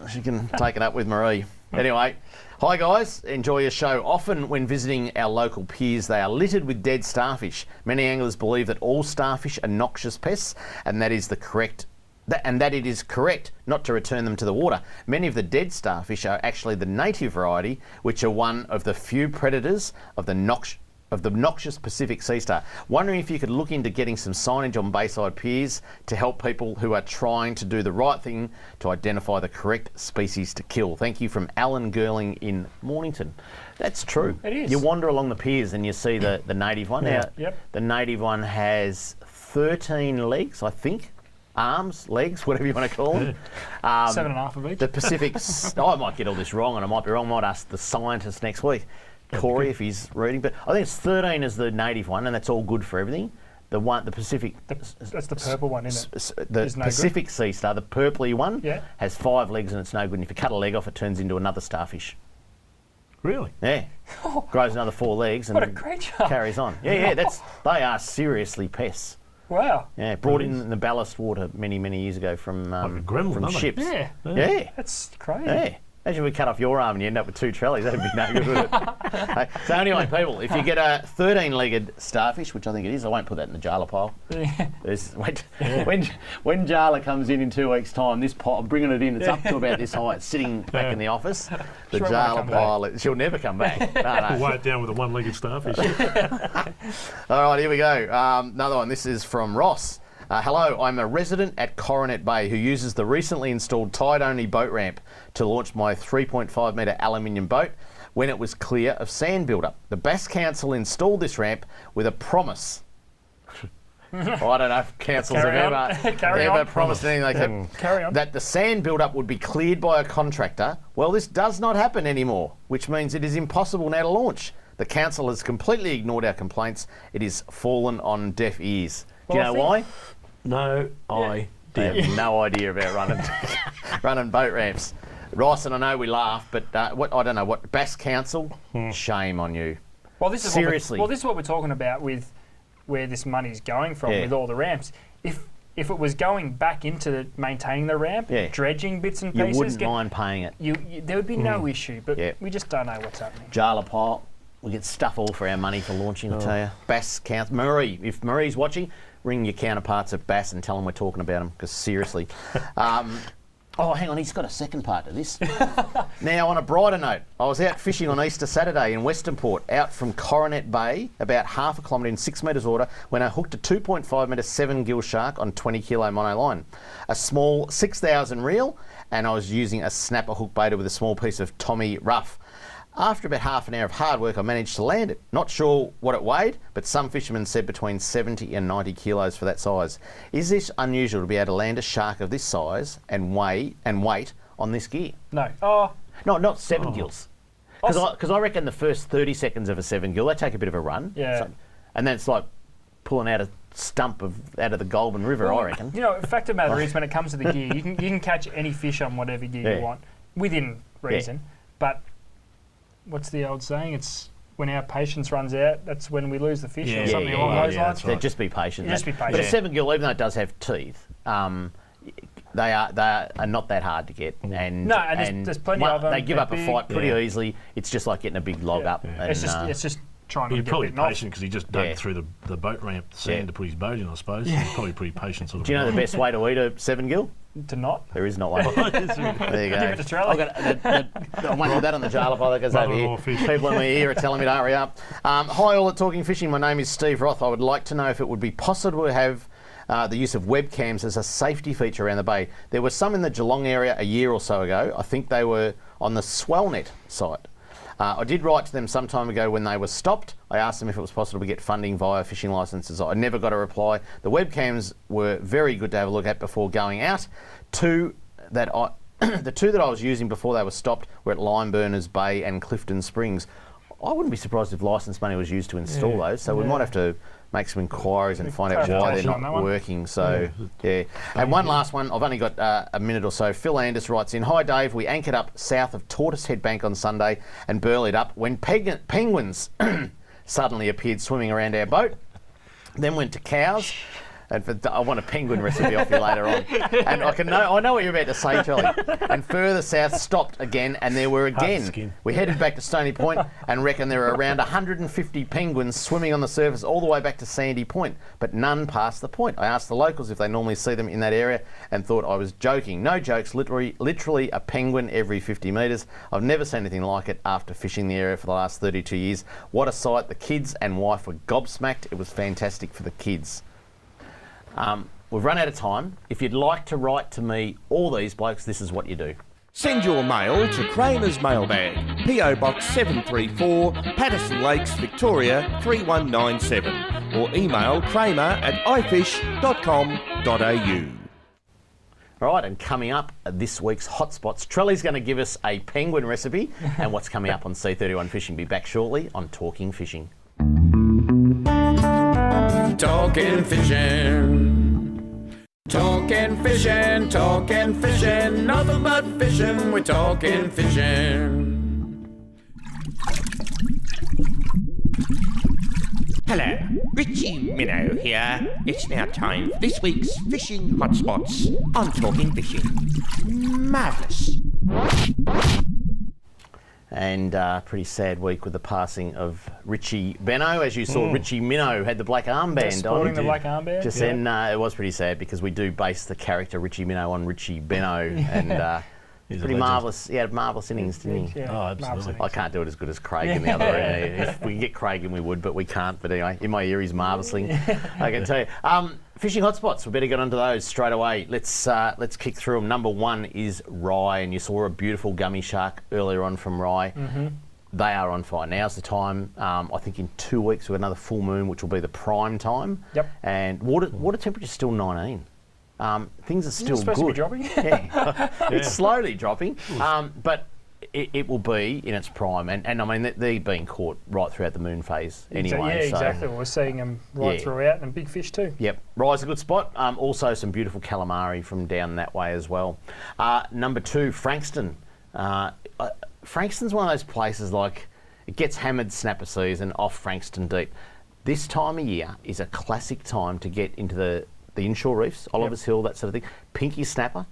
She can take it up with Marie. Anyway, hi guys, enjoy your show. Often when visiting our local piers, they are littered with dead starfish. Many anglers believe that all starfish are noxious pests, and that is the correct that it is correct not to return them to the water. Many of the dead starfish are actually the native variety, which are one of the few predators of the noxious Pacific sea star. Wondering if you could look into getting some signage on Bayside piers to help people who are trying to do the right thing to identify the correct species to kill. Thank you, from Alan Girling in Mornington. That's true. It is. You wander along the piers and you see the native one. Yeah. Now, Yep. the native one has 13 legs, I think. Arms, legs, whatever you want to call them. 7.5 of each. The Pacific... I might get all this wrong, and I might be wrong. I might ask the scientist next week, Corey, if he's reading. But I think it's 13 is the native one, and that's all good for everything. The Pacific... That's the purple one, isn't it? The Is no Pacific sea star, the purpley one, Yeah. has 5 legs and it's no good. And if you cut a leg off, it turns into another starfish. Really? Yeah. Grows another 4 legs and What a creature. carries on. Yeah, they are seriously pests. Wow. Yeah, brought in the ballast water many, many years ago from a gremlin, from aren't they? ships. Yeah. Yeah. That's crazy. Yeah. Imagine we cut off your arm and you end up with 2 trellies. That'd be no good, would it? Hey, so anyway, people, if you get a 13-legged starfish, which I think it is, I won't put that in the Jala pile. When Jala comes in 2 weeks' time, this pile, I'm bringing it in, it's up to about this high. It's sitting back in the office. The She won't Jala come pile, she'll never come back. No. We'll weigh it down with a one-legged starfish. All right, here we go. Another one. This is from Ross. Hello, I'm a resident at Coronet Bay who uses the recently installed tide-only boat ramp to launch my 3.5 metre aluminium boat when it was clear of sand build-up. The Bass Council installed this ramp with a promise. I don't know if councils Carry have on. Carry ever on. promised anything they can. Carry on. That the sand build-up would be cleared by a contractor. Well, this does not happen anymore, which means it is impossible now to launch. The council has completely ignored our complaints. It is fallen on deaf ears. Do you Well, know I why? No idea. They have no idea about running boat ramps. Ross, and I know we laugh, but I don't know what Bass Council. Shame on you. Well, this is Seriously. this is what we're talking about with where this money's going from Yeah. with all the ramps. If it was going back into maintaining the ramp, Yeah. dredging bits and You pieces, wouldn't mind paying it. there would be no issue. But Yeah. we just don't know what's happening. Jala pile. We get stuff all for our money for launching, I tell you. Bass Council. Marie, if Marie's watching, ring your counterparts at Bass and tell them we're talking about them, because seriously. Oh, hang on, he's got a second part to this. Now, on a brighter note, I was out fishing on Easter Saturday in Western Port, out from Coronet Bay, about half a kilometre in 6 metres water, when I hooked a 2.5 metre 7-gill shark on 20 kilo mono line. A small 6,000 reel, and I was using a snapper hook baiter with a small piece of Tommy rough. After about half an hour of hard work, I managed to land it. Not sure what it weighed, but some fishermen said between 70 and 90 kilos for that size. Is this unusual to be able to land a shark of this size and weight on this gear? No. Oh, No, not 7 gills. Because I reckon the first 30 seconds of a 7 gill, they take a bit of a run. Yeah. And then it's like pulling out a stump out of the Goulburn River, I reckon. you know, the fact of the matter is, when it comes to the gear, you can catch any fish on whatever gear Yeah. you want within reason. But what's the old saying? It's when our patience runs out, that's when we lose the fish, or something along those lines. that's right. Just be patient. Just be But a patient. 7 gill, even though it does have teeth, they are not that hard to get. And No, and there's plenty of them. They give They're up a big. fight pretty easily. It's just like getting a big log up. And, It's just trying to He's get probably bitten off. patient because he just dug Yeah. through the boat ramp sand Yeah. to put his boat in, I suppose. He's probably pretty patient sort of. do you know the best way to eat a 7 gill? To not. There is not one. There you go. Give it to Trello. I won't put that on the jar pile that goes over here. Mother-in-law fish. People in my ear are telling me to hurry up. Hi all at Talking Fishing. My name is Steve Roth. I would like to know if it would be possible to have the use of webcams as a safety feature around the bay. There were some in the Geelong area a year or so ago. I think they were on the Swellnet site. I did write to them some time ago when they were stopped. I asked them if it was possible to get funding via fishing licences. I never got a reply. The webcams were very good to have a look at before going out. The two that I was using before they were stopped were at Limeburners Bay and Clifton Springs. I wouldn't be surprised if licence money was used to install those, so we might have to make some inquiries and find out why they're Clarification on that not one. working. So, yeah. And one last one, I've only got a minute or so. Phil Anders writes in, "Hi Dave, we anchored up south of Tortoise Head Bank on Sunday and burleyed up when penguins suddenly appeared swimming around our boat. Then went to cows. And I want a penguin recipe off you later on. And I know what you're about to say, Charlie. And further south, stopped again, and there were again. We headed back to Stony Point and reckon there are around 150 penguins swimming on the surface all the way back to Sandy Point, but none past the point. I asked the locals if they normally see them in that area and thought I was joking. No jokes, literally a penguin every 50 metres. I've never seen anything like it after fishing the area for the last 32 years. What a sight. The kids and wife were gobsmacked. It was fantastic for the kids. We've run out of time. If you'd like to write to me or these blokes, this is what you do. Send your mail to Kramer's Mailbag, PO Box 734, Patterson Lakes, Victoria 3197, or email kramer@ifish.com.au. All right, and coming up this week's Hotspots, Trelly's going to give us a penguin recipe, and what's coming up on C31 Fishing. Be back shortly on Talking Fishing. Talking fishing. Talking fishing, talking fishing. Nothing but fishing, we're talking fishing. Hello, Richie Minnow here. It's now time for this week's Fishing Hotspots on Talking Fishing. Marvellous. And pretty sad week with the passing of Richie Benno. As you saw, Richie Minnow had the black armband on. Sporting the black armband. Just then, it was pretty sad because we do base the character Richie Minnow on Richie Benno, and pretty marvellous. He had marvellous innings, didn't he? Yeah, Oh, absolutely. I can't do it as good as Craig in the other end. If we could get Craig in, we would, but we can't. But anyway, in my ear, he's marvellously. I can tell you. Fishing hotspots. We better get onto those straight away. Let's kick through them. Number one is Rye, and you saw a beautiful gummy shark earlier on from Rye. They are on fire. Now's the time. I think in 2 weeks we've got another full moon, which will be the prime time. Yep. And water temperature's still 19. Things are still supposed good. to be dropping? Yeah. It's slowly dropping, but it will be in its prime. And I mean, they're being caught right throughout the moon phase anyway. Yeah, exactly. We're seeing them right throughout, and big fish too. Yep. Rye's a good spot. Also some beautiful calamari from down that way as well. Number two, Frankston. Frankston's one of those places like it gets hammered snapper season off Frankston deep. This time of year is a classic time to get into the inshore reefs, Oliver's Hill, that sort of thing. Pinky snapper,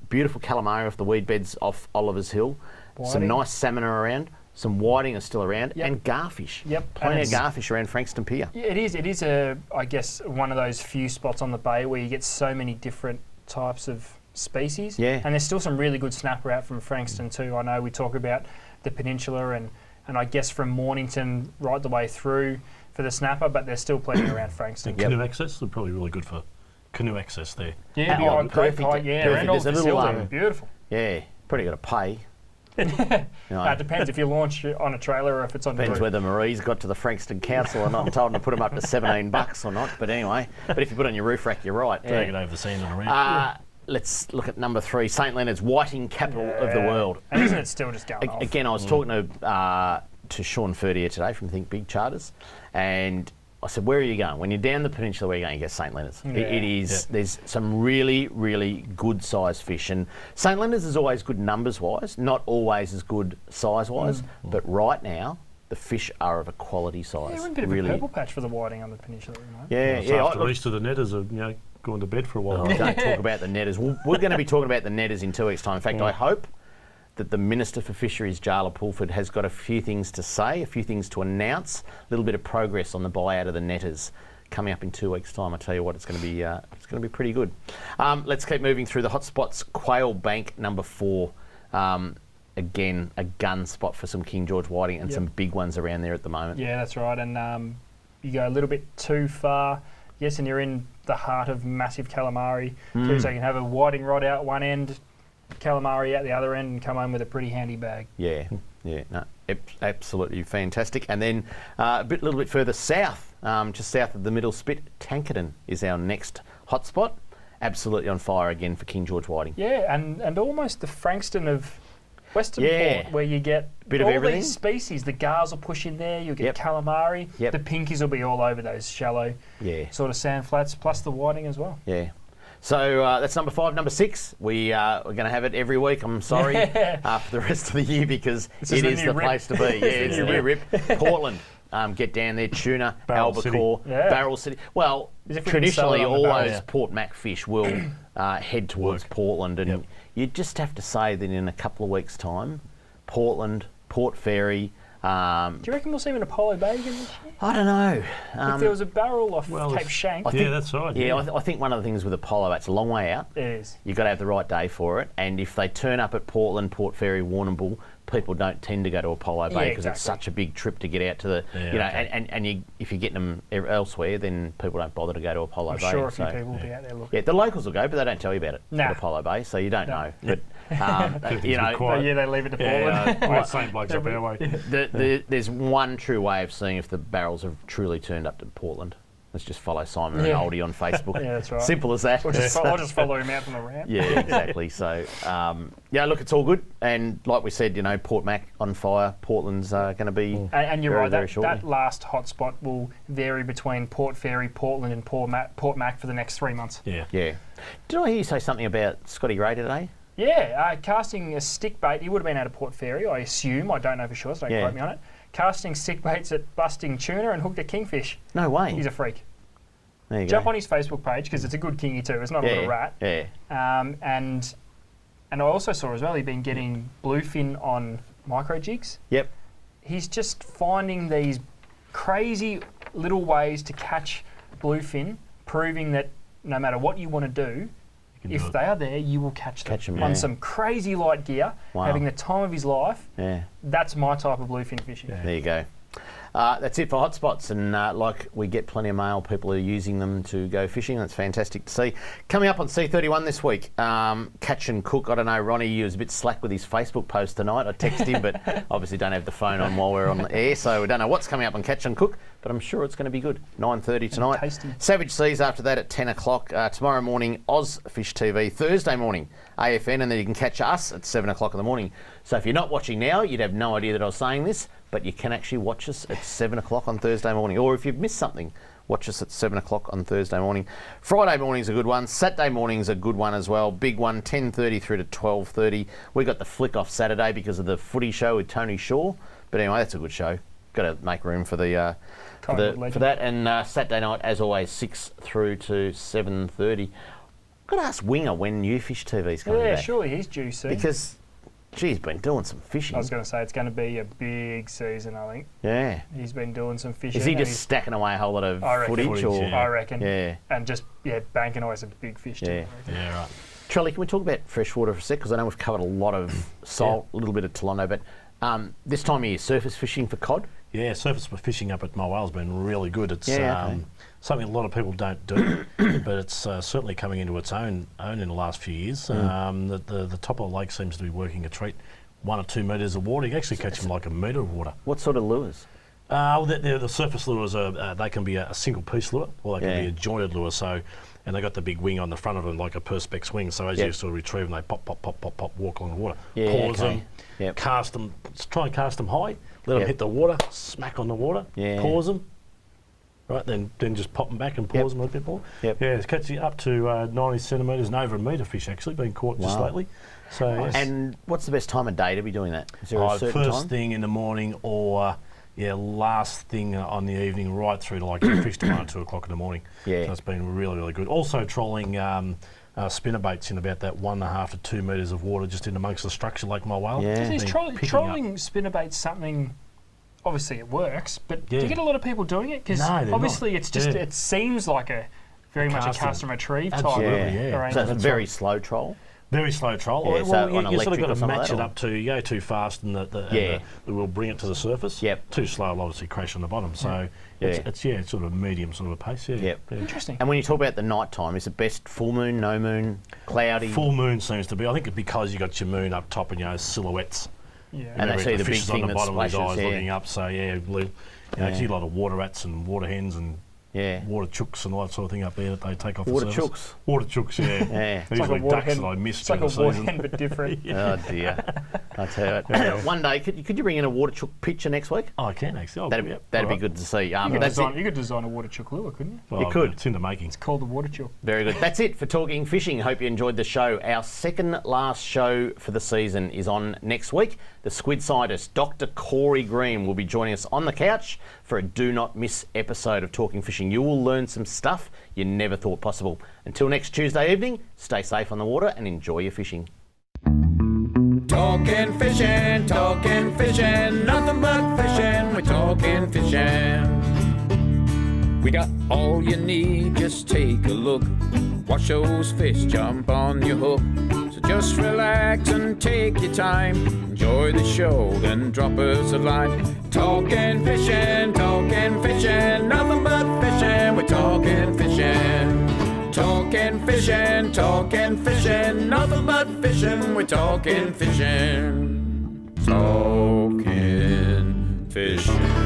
beautiful calamari off the weed beds off Oliver's Hill. Whiting. Some nice salmon are around. Some whiting are still around, and garfish. Yep. Plenty of garfish around Frankston Pier. Yeah, it is. It is I guess, one of those few spots on the bay where you get so many different types of species. Yeah. And there's still some really good snapper out from Frankston too. I know we talk about the peninsula and I guess from Mornington right the way through for the snapper, but there's still plenty around Frankston. And canoe access, they're probably really good for canoe access there. Yeah, perfect. perfect. Yeah, Perfect. around all There's a the little, facility. Beautiful. Yeah, probably got to pay. It depends if you launch on a trailer or if it's on the Depends roof. whether Marie's got to the Frankston Council or not. I'm told them to put them up to $17 or not. But anyway, if you put it on your roof rack, you're right. Drag it over the sand and around. Let's look at number three, St Leonard's, whiting capital of the world. And isn't it still just going off? Again, I was talking to Sean Ferdier today from Think Big Charters, and I said, where are you going? When you're down the peninsula, where are you going? You get St Leonard's. Yeah. It is. There's some really, really good sized fish, and St Leonard's is always good numbers wise, not always as good size wise. But right now, the fish are of a quality size. Yeah, we're in a bit really. of a purple patch for the whiting on the peninsula at the moment. Yeah. After Easter, the netters are going to bed for a while. Don't talk about the netters. We're going to be talking about the netters in 2 weeks' time. In fact, I hope that the Minister for Fisheries, Jarla Pulford, has got a few things to say, a few things to announce, a little bit of progress on the buyout of the netters coming up in 2 weeks' time. I tell you what, it's going to be pretty good. Let's keep moving through the hotspots. Quail Bank, number 4. Again, a gun spot for some King George whiting and some big ones around there at the moment. Yeah, that's right. And you go a little bit too far, yes, and you're in the heart of massive calamari. So you can have a whiting rod out one end, calamari out the other end, and come home with a pretty handy bag. Yeah, no, absolutely fantastic. And then a little bit further south, just south of the middle spit, Tankerton is our next hotspot. Absolutely on fire again for King George whiting. Yeah, and almost the Frankston of Western Port, where you get Bit all of everything. these species. The gars will push in there, you'll get calamari. Yep. The pinkies will be all over those shallow sort of sand flats, plus the whiting as well. Yeah. So that's number 5. Number 6, we're going to have it every week. I'm sorry for the rest of the year because it is the place to be. Yeah, it's the new rip. get down there. Tuna, Barrel City. albacore, Yeah. Barrel City. Well, If we can sell it traditionally, on the all barrel. those Port Mac fish will head towards Portland, and you just have to say that in a couple of weeks' time, Portland, Port Fairy. Do you reckon we'll see him in Apollo Bay again this year? I don't know. If there was a barrel off Cape it's- Shank, Yeah, that's right. Yeah, I think one of the things with Apollo, it's a long way out. it is. You've got to have the right day for it. And if they turn up at Portland, Port Fairy, Warrnambool, people don't tend to go to Apollo Bay because it's exactly. such a big trip to get out to the, and you, if you're getting them elsewhere, then people don't bother to go to Apollo I'm Bay. sure a few so- people will be out there looking. Yeah, the locals will go, but they don't tell you about it Nah. at Apollo Bay, so you don't know. But you know, quiet. Yeah, they leave it to Portland. Yeah, same blokes up our way. there's one true way of seeing if the barrels have truly turned up to Portland. Let's just follow Simon and Oldie on Facebook. Yeah, that's right. Simple as that. I'll just follow him out from the ramp. Yeah, exactly. So, yeah, look, it's all good. And like we said, you know, Port Mac on fire. Portland's going to be And you're very, right, very that shortly. last hotspot will vary between Port Fairy, Portland and Port Mac for the next 3 months. Yeah. Yeah. Did I hear you say something about Scotty Gray today? Yeah, casting a stick bait. He would have been out of Port Fairy, I assume. I don't know for sure, so don't Yeah. quote me on it. Casting stick baits at busting tuna and hooked a kingfish. No way. He's a freak. There you Jump go. on his Facebook page because it's a good kingy too. It's not a little rat. Yeah. And I also saw as well he'd been getting bluefin on micro jigs. Yep. He's just finding these crazy little ways to catch bluefin, proving that no matter what you want to do, can do if it. they are there, you will catch them. 'em, On yeah. some crazy light gear, Wow. having the time of his life. Yeah. That's my type of bluefin fishing. Yeah. There you go. That's it for hotspots, and like we get plenty of mail, people are using them to go fishing. That's fantastic to see. Coming up on C31 this week, Catch and Cook. I don't know, Ronnie, he was a bit slack with his Facebook post tonight. I texted him, but obviously don't have the phone on while we're on the air, so we don't know what's coming up on Catch and Cook, but I'm sure it's going to be good. 9:30 tonight. Tasty. Savage Seas after that at 10 o'clock. Tomorrow morning, Oz Fish TV. Thursday morning, AFN, and then you can catch us at 7 o'clock in the morning. So if you're not watching now, you'd have no idea that I was saying this, but you can actually watch us at 7 o'clock on Thursday morning. Or if you've missed something, watch us at 7 o'clock on Thursday morning. Friday morning's a good one. Saturday morning's a good one as well. Big one, 10:30 through to 12:30. We got the flick off Saturday because of the footy show with Tony Shaw. But anyway, that's a good show. Got to make room for the for that. And Saturday night, as always, 6 through to 7:30. Got to ask Winger when New Fish TV's coming Yeah, back. surely he's due soon. Because, gee, he's been doing some fishing. I was going to say it's going to be a big season, I think. Yeah. He's been doing some fishing. Is he and just he's- stacking away a whole lot of I reckon. footage? Or? Yeah. I reckon. Yeah. And just, banking away some big fish too. Yeah. I reckon. Yeah, right. Charlie, can we talk about freshwater for a sec? Because I know we've covered a lot of salt, a little bit of Toronto, but this time of year, surface fishing for cod? Yeah, surface fishing up at my whale's been really good. It's Yeah, okay. something a lot of people don't do, but it's certainly coming into its own in the last few years. The top of the lake seems to be working a treat. 1 or 2 metres of water, you can actually catch them like a metre of water. What sort of lures? Well, the surface lures are they can be a single piece lure, or they can be a jointed lure. So, and they got the big wing on the front of them like a perspex wing. So as you sort of retrieve them, they pop, pop, pop, pop, pop, walk along the water, pause them, cast them, try and cast them high, let them hit the water, smack on the water, pause them. Right, then just pop them back and pause them a little bit more. Yeah, it's catching up to 90 centimetres and over a metre fish actually been caught just lately. So And what's the best time of day to be doing that? Is there a certain first time? thing in the morning or last thing on the evening, right through to like fish to 1 or 2 o'clock in the morning. Yeah. So it's been really, really good. Also trolling spinner baits in about that 1.5 to 2 metres of water just in amongst the structure like my whale. Yeah. Is Been trolling picking up. spinnerbaits something? Obviously, it works, but do Yeah. you get a lot of people doing it? Because No, they're obviously, not. it's just Yeah. it seems like very much a Casting. cast and retrieve type. Absolutely, yeah. arrangement. So it's a very slow troll? Very slow troll. Yeah, Well, so you on sort of electric got or to something like match that, it or? up to you go too fast and the will bring it to the surface. Yep. Too slow, it'll obviously crash on the bottom. So it's sort of a medium sort of a pace. Yeah. Yep. Yeah. Interesting. And when you talk about the night time, is it best full moon, no moon, cloudy? Full moon seems to be. I think it's because you got your moon up top and silhouettes. Yeah. And they see the big fish is on thing the that bottom of his splashes, eyes looking up. So you see a lot of water rats and water hens and water chooks and all that sort of thing up there that they take off Water the surface. chooks? Water chooks, yeah. Yeah. These like a like water ducks hen. that I missed It's like a during the water season. hen, but different. Oh dear. I tell you. One day, could you bring in a water chook picture next week? Oh, I can actually. That'd be good to see. You could, That's design, it. you could design a water chook lure, couldn't you? Well, You could. It's in the making. It's called the water chook. Very good. That's it for Talking Fishing. Hope you enjoyed the show. Our second last show for the season is on next week. the squid scientist, Dr. Corey Green, will be joining us on the couch for a do not miss episode of Talking Fishing. You will learn some stuff you never thought possible. Until next Tuesday evening, stay safe on the water and enjoy your fishing. Talking fishing, nothing but fishing, we're talking fishing. We got all you need, just take a look. Watch those fish jump on your hook. So just relax and take your time. Enjoy the show, then drop us a line. Talking fishing, nothing but fishing, we're talking fishing. Talking fishing, nothing but fishing, we're talking fishing. Talking fishing.